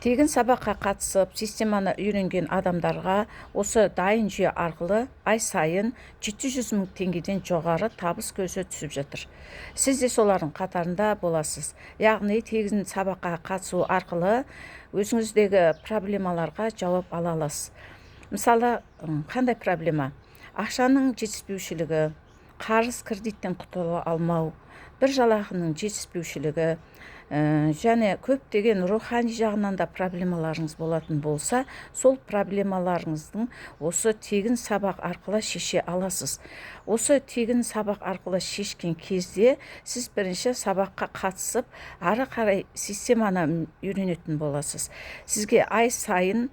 Тегін сабаққа қатысып, системаны үйренген адамдарға осы дайын жүйе арқылы ай сайын 700 мың теңгеден жоғары табыс көзі түсіп жатыр. Сіз де солардың қатарында боласыз. Яғни тегін сабаққа қатысу арқылы өзіңіздегі проблемаларға жауап ала аласыз. Мысалы, қандай проблема? Ақшаның жетіспеушілігі, қарыз кредиттен құтыла алмау, бір жалақының жетіспеушілігі, және көптеген рухани жағынан да проблемаларыңыз болатын болса, сол проблемаларыңыздың осы тегін сабақ арқылы шеше аласыз. Осы тегін сабақ арқылы шешкен кезде сіз бірінші сабаққа қатысып, ары қарай системаны үйренетін боласыз. Сізге ай сайын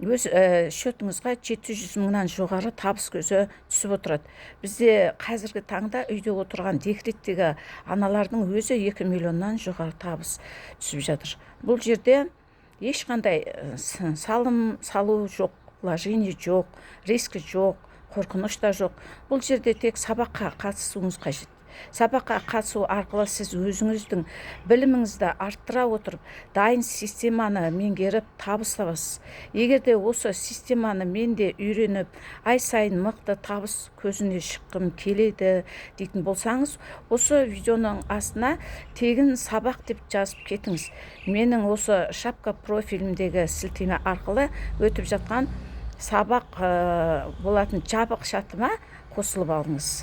өз шотыңызға 700 мыңнан жоғары табыс көзі түсіп отырады. Бізде қазіргі таңда үйде отырған декреттегі аналардың өзі 2 миллионнан жоғары табыс түсіп жатыр. Бұл жерде ешқандай салым салу жоқ, вложение жоқ, риск жоқ, қорқыныш та жоқ. Бұл жерде тек сабаққа қатысуыңыз қажет. Сабаққа қатысу арқылы сіз өзіңіздің біліміңізді арттыра отырып, дайын системаны меңгеріп табыс табасыз. Егер де осы системаны мен де үйреніп, ай сайын мықты табыс көзіне шыққым келеді дейтін болсаңыз, осы видеоның астына тегін сабақ деп жазып кетіңіз. Менің осы шапка профилімдегі сілтеме арқылы өтіп жатқан сабақ болатын жабық чатыма қосылып алыңыз.